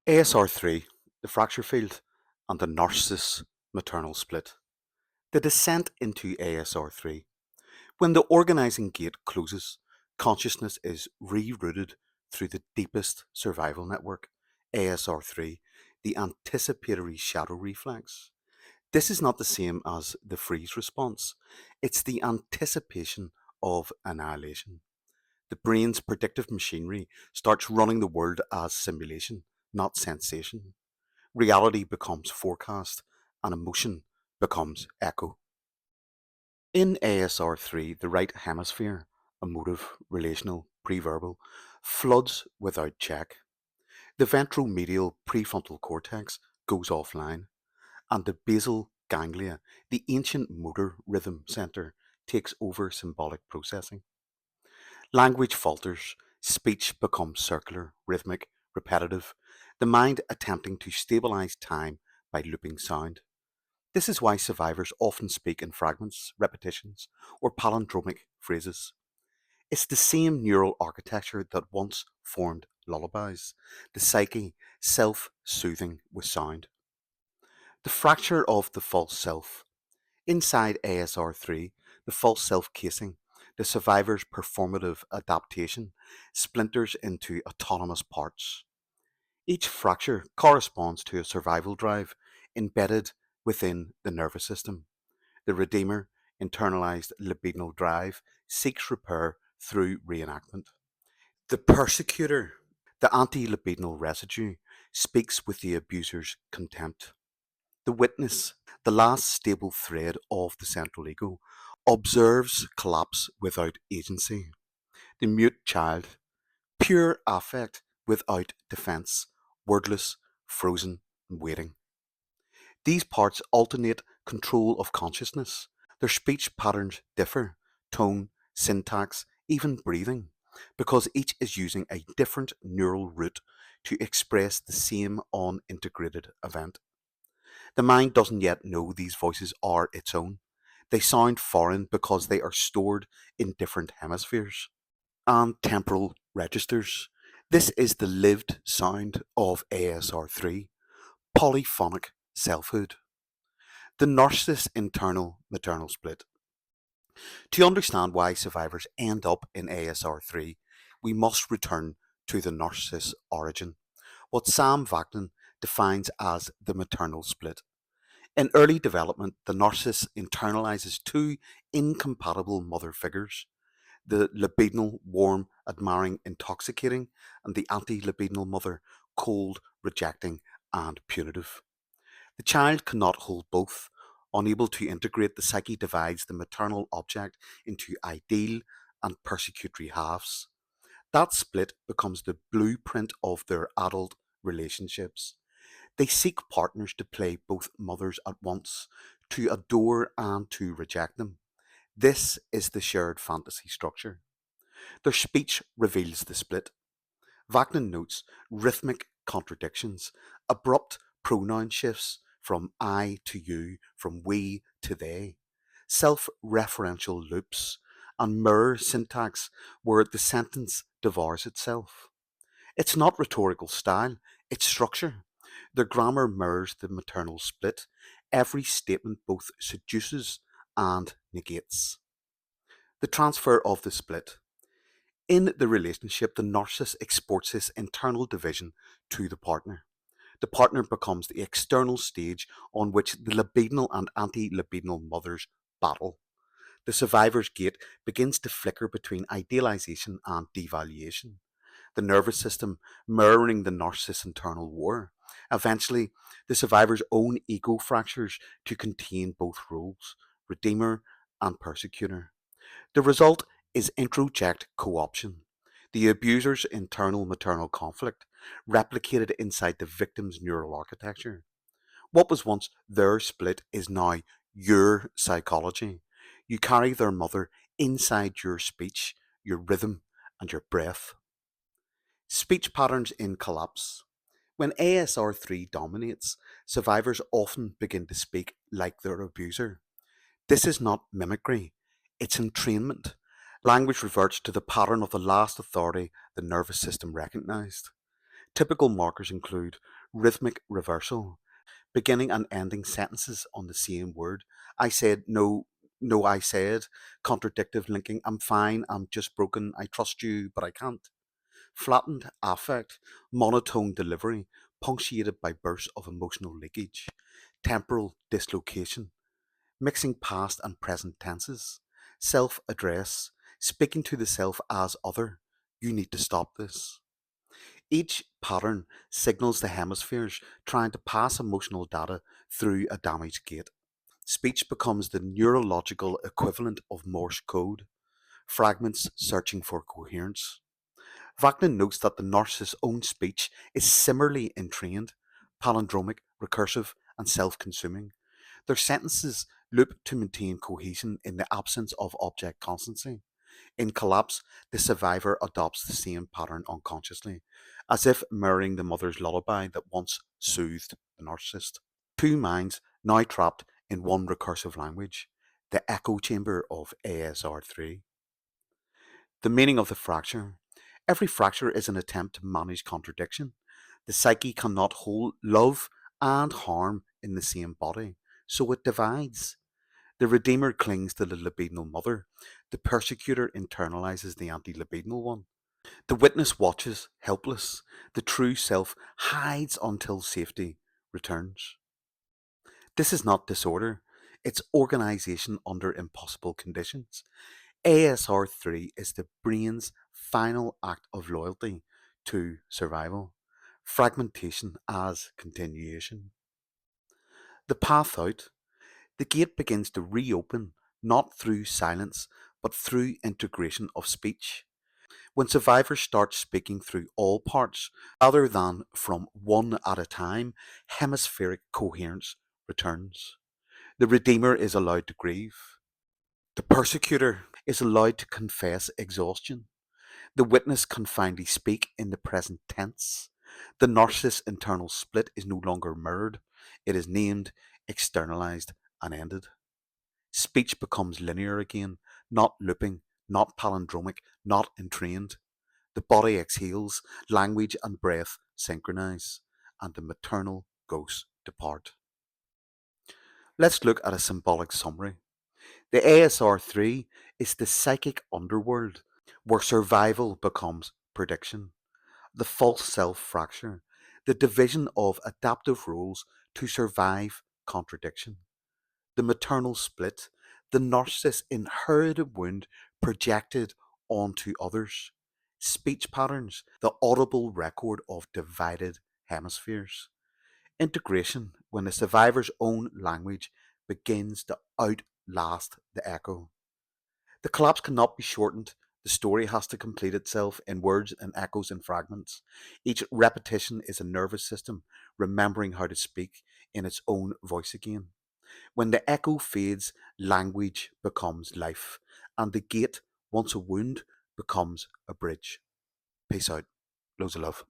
ASR3, the fracture field, and the Narcissist maternal split. The descent into ASR3. When the organizing gate closes, consciousness is rerouted through the deepest survival network, ASR3, the anticipatory shadow reflex. This is not the same as the freeze response, it's the anticipation of annihilation. The brain's predictive machinery starts running the world as simulation, not sensation. Reality becomes forecast, and emotion becomes echo. In ASR3, the right hemisphere, emotive, relational, preverbal, floods without check. The ventromedial prefrontal cortex goes offline, and the basal ganglia, the ancient motor rhythm center, takes over symbolic processing. Language falters, speech becomes circular, rhythmic, repetitive, the mind attempting to stabilize time by looping sound. This is why survivors often speak in fragments, repetitions, or palindromic phrases. It's the same neural architecture that once formed lullabies, the psyche self soothing with sound. The fracture of the false self. Inside ASR3, the false self casing, the survivor's performative adaptation splinters into autonomous parts. Each fracture corresponds to a survival drive embedded within the nervous system. The redeemer, internalized libidinal drive, seeks repair through reenactment. The persecutor, the anti libidinal residue, speaks with the abuser's contempt. The witness, the last stable thread of the central ego, observes collapse without agency. The mute child, pure affect without defense, wordless, frozen, and waiting. These parts alternate control of consciousness. Their speech patterns differ, tone, syntax, even breathing, because each is using a different neural route to express the same unintegrated event. The mind doesn't yet know these voices are its own. They sound foreign because they are stored in different hemispheres and temporal registers. This is the lived sound of ASR3, polyphonic selfhood. The narcissist internal maternal split. To understand why survivors end up in ASR3, we must return to the narcissist's origin, what Sam Vaknin defines as the maternal split. In early development, the narcissist internalizes two incompatible mother figures, the libidinal, warm, admiring, intoxicating, and the anti libidinal mother, cold, rejecting, and punitive. The child cannot hold both. Unable to integrate, the psyche divides the maternal object into ideal and persecutory halves. That split becomes the blueprint of their adult relationships. They seek partners to play both mothers at once, to adore and to reject them. This is the shared fantasy structure. Their speech reveals the split. Vaknin notes rhythmic contradictions, abrupt pronoun shifts from I to you, from we to they, self referential loops, and mirror syntax where the sentence devours itself. It's not rhetorical style, it's structure. The grammar mirrors the maternal split. Every statement both seduces and negates. The transfer of the split. In the relationship, the narcissist exports this internal division to the partner. The partner becomes the external stage on which the libidinal and anti libidinal mothers battle. The survivor's gate begins to flicker between idealization and devaluation, the nervous system mirroring the narcissist's internal war. Eventually, the survivor's own ego fractures to contain both roles, redeemer and persecutor. The result is introject co-option, the abuser's internal maternal conflict replicated inside the victim's neural architecture. What was once their split is now your psychology. You carry their mother inside your speech, your rhythm, and your breath. Speech patterns in collapse. When ASR3 dominates, survivors often begin to speak like their abuser. This is not mimicry, it's entrainment. Language reverts to the pattern of the last authority the nervous system recognized. Typical markers include rhythmic reversal, beginning and ending sentences on the same word. I said, no, no, I said. Contradictive linking, I'm fine, I'm just broken, I trust you, but I can't. Flattened affect, monotone delivery, punctuated by bursts of emotional leakage. Temporal dislocation, mixing past and present tenses. Self address, speaking to the self as other. You need to stop this. Each pattern signals the hemispheres trying to pass emotional data through a damaged gate. Speech becomes the neurological equivalent of Morse code, fragments searching for coherence. Wagner notes that the narcissist's own speech is similarly entrained, palindromic, recursive, and self consuming. Their sentences loop to maintain cohesion in the absence of object constancy. In collapse, the survivor adopts the same pattern unconsciously, as if mirroring the mother's lullaby that once soothed the narcissist. Two minds now trapped in one recursive language, the echo chamber of ASR3. The meaning of the fracture. Every fracture is an attempt to manage contradiction. The psyche cannot hold love and harm in the same body, so it divides. The redeemer clings to the libidinal mother. The persecutor internalizes the anti-libidinal one. The witness watches, helpless. The true self hides until safety returns. This is not disorder, it's organization under impossible conditions. ASR3 is the brain's final act of loyalty to survival, fragmentation as continuation. The path out, the gate begins to reopen not through silence but through integration of speech. When survivors start speaking through all parts rather than from one at a time, hemispheric coherence returns. The Redeemer is allowed to grieve. The persecutor is allowed to confess exhaustion. The witness can finally speak in the present tense. The narcissist's internal split is no longer mirrored. It is named, externalized, and ended. Speech becomes linear again, not looping, not palindromic, not entrained. The body exhales, language and breath synchronize, and the maternal ghosts depart. Let's look at a symbolic summary. The ASR3 is the psychic underworld where survival becomes prediction, the false self fracture, the division of adaptive roles to survive contradiction, the maternal split, the narcissist's inherited wound projected onto others, speech patterns, the audible record of divided hemispheres, integration when the survivor's own language begins to outlast the echo. The collapse cannot be shortened. The story has to complete itself in words and echoes and fragments. Each repetition is a nervous system remembering how to speak in its own voice again. When the echo fades, language becomes life, and the gate, once a wound, becomes a bridge. Peace out. Loads of love.